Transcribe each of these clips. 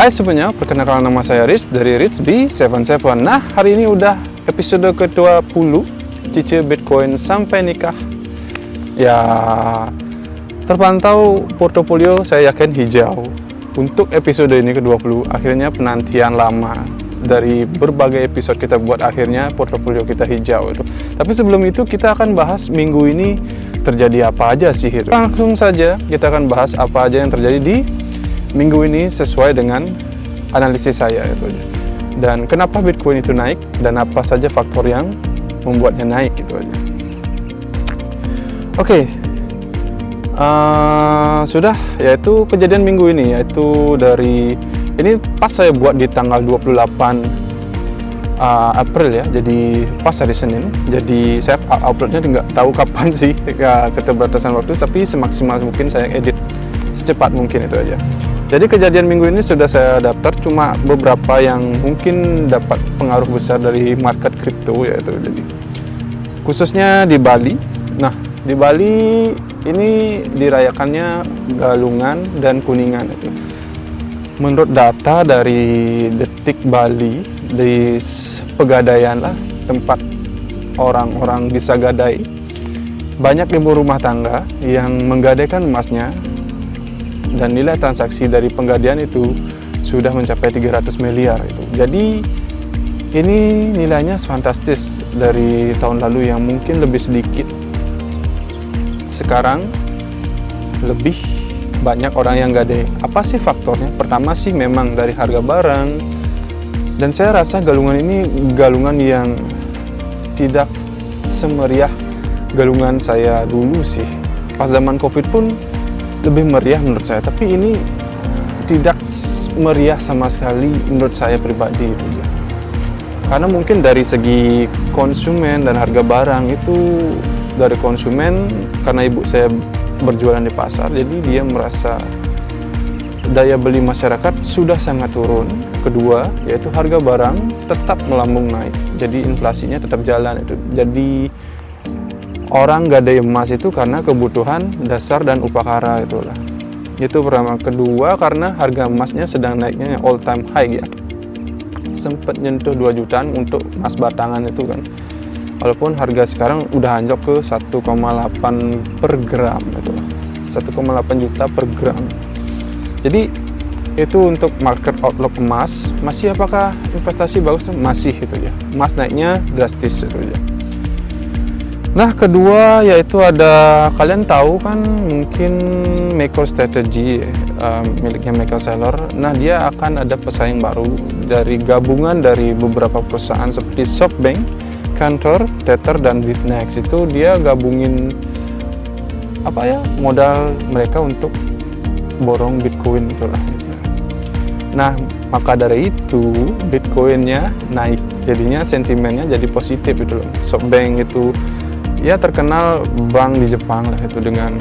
Hai semuanya, perkenalkan nama saya Riz dari RizB77. Nah, hari ini udah episode ke-20 Cicil Bitcoin sampai nikah. Ya, terpantau portofolio saya yakin hijau. Untuk episode ini ke-20, akhirnya penantian lama. Dari berbagai episode kita buat, akhirnya portofolio kita hijau itu. Tapi sebelum itu kita akan bahas minggu ini terjadi apa aja sih itu. Langsung saja kita akan bahas apa aja yang terjadi di minggu ini sesuai dengan analisis saya itu aja. Dan kenapa Bitcoin itu naik dan apa saja faktor yang membuatnya naik gitu aja. Oke. Sudah, yaitu kejadian minggu ini, yaitu dari ini pas saya buat di tanggal 28 April ya, jadi pas hari Senin. Jadi saya uploadnya nggak tahu kapan sih, keterbatasan waktu, tapi semaksimal mungkin saya edit secepat mungkin itu aja. Jadi kejadian minggu ini sudah saya daftar, cuma beberapa yang mungkin dapat pengaruh besar dari market kripto yaitu jadi khususnya di Bali. Nah, di Bali ini dirayakannya Galungan dan Kuningan itu. Menurut data dari Detik Bali, di Pegadaian lah, tempat orang-orang bisa gadai, banyak ibu rumah tangga yang menggadaikan emasnya. Dan nilai transaksi dari penggadaian itu sudah mencapai 300 miliar itu. Jadi ini nilainya fantastis dari tahun lalu yang mungkin lebih sedikit. Sekarang lebih banyak orang yang gadai. Apa sih faktornya? Pertama sih memang dari harga barang. Dan saya rasa galungan ini galungan yang tidak semeriah galungan saya dulu sih. Pas zaman Covid pun lebih meriah menurut saya, tapi ini tidak meriah sama sekali menurut saya pribadi itu ya. Karena mungkin dari segi konsumen dan harga barang itu, dari konsumen karena ibu saya berjualan di pasar, jadi dia merasa daya beli masyarakat sudah sangat turun. Kedua, yaitu harga barang tetap melambung naik, jadi inflasinya tetap jalan itu. Jadi orang gadai emas itu karena kebutuhan dasar dan upakara itulah. Itu pertama. Kedua, karena harga emasnya sedang naiknya all time high ya. Sempat nyentuh 2 jutaan untuk emas batangan itu kan. Walaupun harga sekarang udah anjlok ke 1,8 per gram itulah. 1,8 juta per gram. Jadi itu untuk market outlook emas. Masih apakah investasi bagus? Masih itu ya. Emas naiknya drastis itu ya. Nah, kedua yaitu ada, kalian tahu kan mungkin MicroStrategy miliknya Michael Saylor. Nah, dia akan ada pesaing baru dari gabungan dari beberapa perusahaan seperti SoftBank, Cantor, Tether, dan Bitnex. Itu dia gabungin modal mereka untuk borong Bitcoin itulah. Nah, maka dari itu Bitcoinnya naik, jadinya sentimennya jadi positif itu loh. SoftBank itu ya terkenal bank di Jepang lah itu, dengan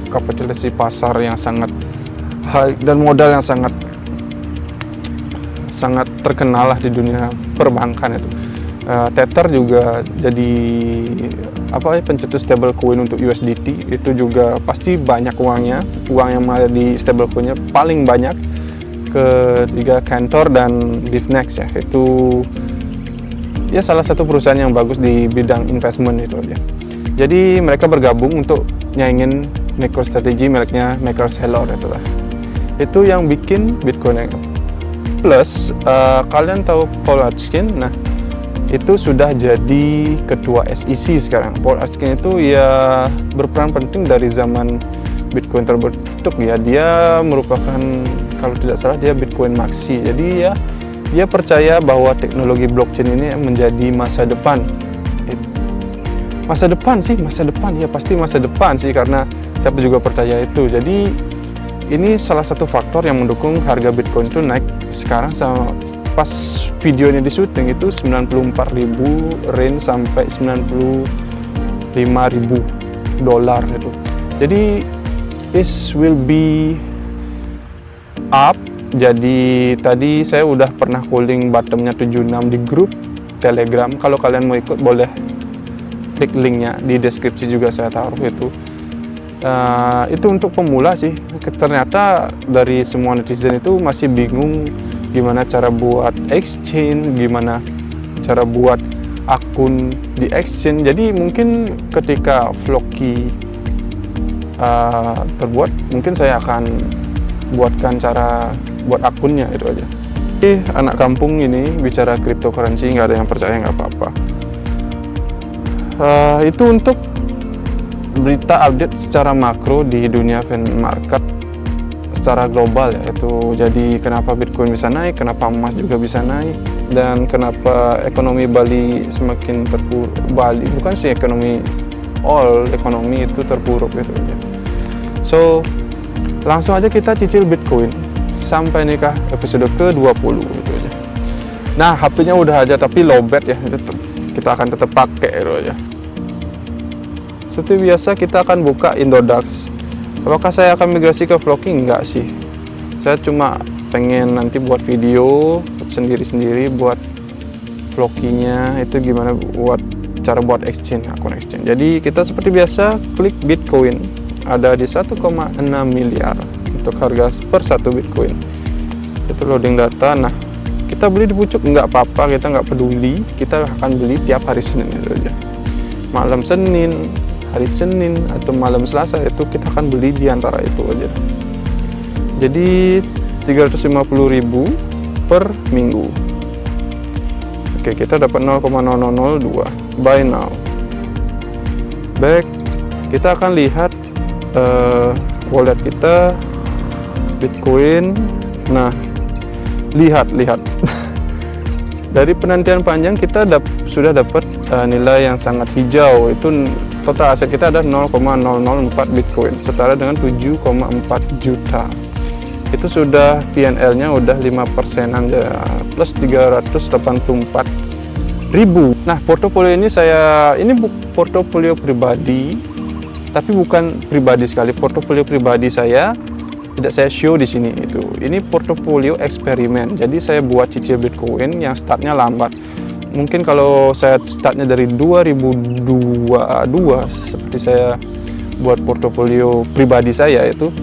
kapitalisasi pasar yang sangat high dan modal yang sangat terkenal lah di dunia perbankan itu. Tether juga jadi pencetus stablecoin untuk USDT, itu juga pasti banyak uang yang ada di stablecoinnya paling banyak. Ketiga Cantor dan Bitnex ya, itu ya salah satu perusahaan yang bagus di bidang investment itu aja. Jadi mereka bergabung untuk nyaingin MicroStrategy miliknya Michael Saylor itulah. Itu yang bikin Bitcoin. Plus kalian tahu Paul Atkins? Nah, itu sudah jadi ketua SEC sekarang. Paul Atkins itu ya berperan penting dari zaman Bitcoin terbentuk ya. Dia merupakan, kalau tidak salah, dia Bitcoin Maxi. Jadi ya dia percaya bahwa teknologi blockchain ini menjadi masa depan. Masa depan ya pasti masa depan sih, karena siapa juga percaya itu. Jadi ini salah satu faktor yang mendukung harga Bitcoin itu naik sekarang. Sama pas videonya di syuting itu 94.000 range sampai 95.000 dolar itu. Jadi this will be up. Jadi tadi saya udah pernah calling bottomnya 76 di grup Telegram. Kalau kalian mau ikut boleh klik linknya di deskripsi juga saya taruh itu. Itu untuk pemula sih. Ternyata dari semua netizen itu masih bingung gimana cara buat exchange, gimana cara buat akun di exchange. Jadi mungkin ketika Vloggy terbuat, mungkin saya akan buatkan cara buat akunnya, itu aja. Anak kampung ini bicara cryptocurrency, nggak ada yang percaya, nggak apa-apa. Itu untuk berita update secara makro di dunia fan market secara global ya. Itu jadi kenapa Bitcoin bisa naik, kenapa emas juga bisa naik, dan kenapa ekonomi Bali semakin terpuruk. Bali bukan sih ekonomi, ekonomi itu terpuruk gitu aja. So langsung aja kita cicil Bitcoin sampai nikah episode ke-20 gitu aja. Nah, HP-nya udah aja tapi lowbat ya, kita akan tetap pakai itu aja. Seperti biasa kita akan buka Indodax. Apakah saya akan migrasi ke Vloggy? Enggak sih. Saya cuma pengen nanti buat video sendiri-sendiri buat Vloggy-nya itu gimana buat cara buat exchange, akun exchange. Jadi kita seperti biasa klik Bitcoin. Ada di 1,6 miliar untuk harga per 1 Bitcoin. Itu loading data. Nah, kita beli di pucuk nggak apa-apa, kita nggak peduli. Kita akan beli tiap hari Senin itu aja. Malam Senin, hari Senin atau malam Selasa itu kita akan beli di antara itu aja. Jadi 350.000 per minggu. Oke, kita dapat 0,0002. Buy now. Back, kita akan lihat wallet kita Bitcoin. Nah, lihat dari penantian panjang kita sudah dapat nilai yang sangat hijau. Itu total aset kita ada 0,004 Bitcoin, setara dengan 7,4 juta. Itu sudah PNL-nya udah 5%-an ya, plus 384.000. Nah, portofolio ini portofolio pribadi, tapi bukan pribadi sekali. Portofolio pribadi saya tidak saya show di sini itu. Ini portofolio eksperimen. Jadi saya buat cicil Bitcoin yang startnya lambat. Mungkin kalau saya startnya dari 2022 seperti saya buat portofolio pribadi saya itu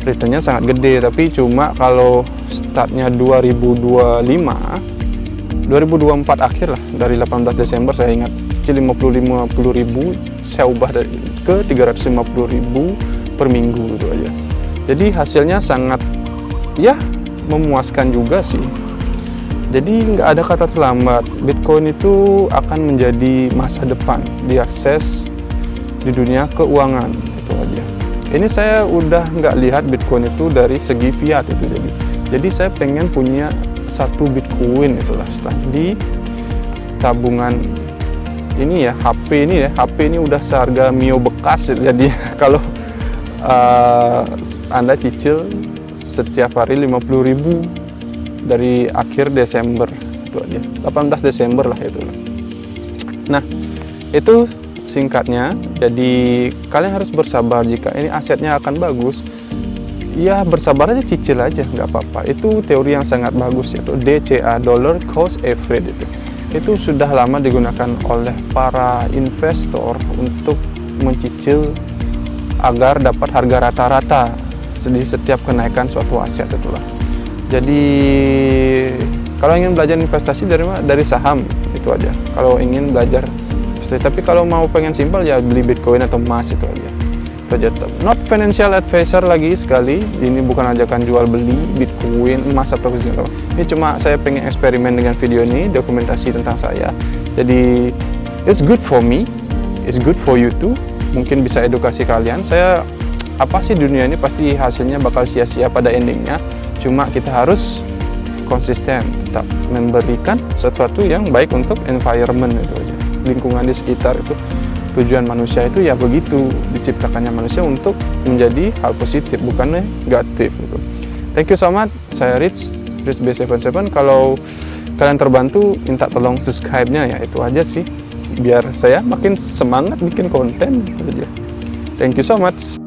returnnya sangat gede, tapi cuma kalau startnya 2024 akhir lah, dari 18 Desember saya ingat cicil 50.000 saya ubah ke 350.000 per minggu gitu aja. Jadi hasilnya sangat ya memuaskan juga sih. Jadi nggak ada kata terlambat. Bitcoin itu akan menjadi masa depan diakses di dunia keuangan, itu aja. Ini saya udah nggak lihat Bitcoin itu dari segi fiat itu, jadi saya pengen punya 1 Bitcoin itulah di tabungan ini ya. HP ini udah seharga Mio bekas. Jadi kalau Anda cicil setiap hari 50.000 dari akhir Desember itu aja, 18 Desember lah itu. Nah, itu singkatnya. Jadi kalian harus bersabar. Jika ini asetnya akan bagus, ya bersabar aja, cicil aja, nggak apa-apa. Itu teori yang sangat bagus, yaitu DCA, Dollar Cost Average. Itu sudah lama digunakan oleh para investor untuk mencicil agar dapat harga rata-rata di setiap kenaikan suatu aset itulah. Jadi kalau ingin belajar investasi dari saham itu aja. Kalau ingin belajar, tapi kalau mau pengen simpel ya beli Bitcoin atau emas itu aja. Itu aja. Not financial advisor lagi sekali. Ini bukan ajakan jual beli Bitcoin, emas atau segala. Ini cuma saya pengen eksperimen dengan video ini, dokumentasi tentang saya. Jadi it's good for me, it's good for you too. Mungkin bisa edukasi kalian. Saya apa sih, dunia ini pasti hasilnya bakal sia-sia pada endingnya. Cuma kita harus konsisten, tetap memberikan sesuatu yang baik untuk environment itu aja, lingkungan di sekitar itu. Tujuan manusia itu ya begitu, diciptakannya manusia untuk menjadi hal positif, bukan negatif gitu. Thank you so much. Saya Rich B77. Kalau kalian terbantu, minta tolong subscribe-nya ya, itu aja sih, biar saya makin semangat bikin konten itu aja. Thank you so much.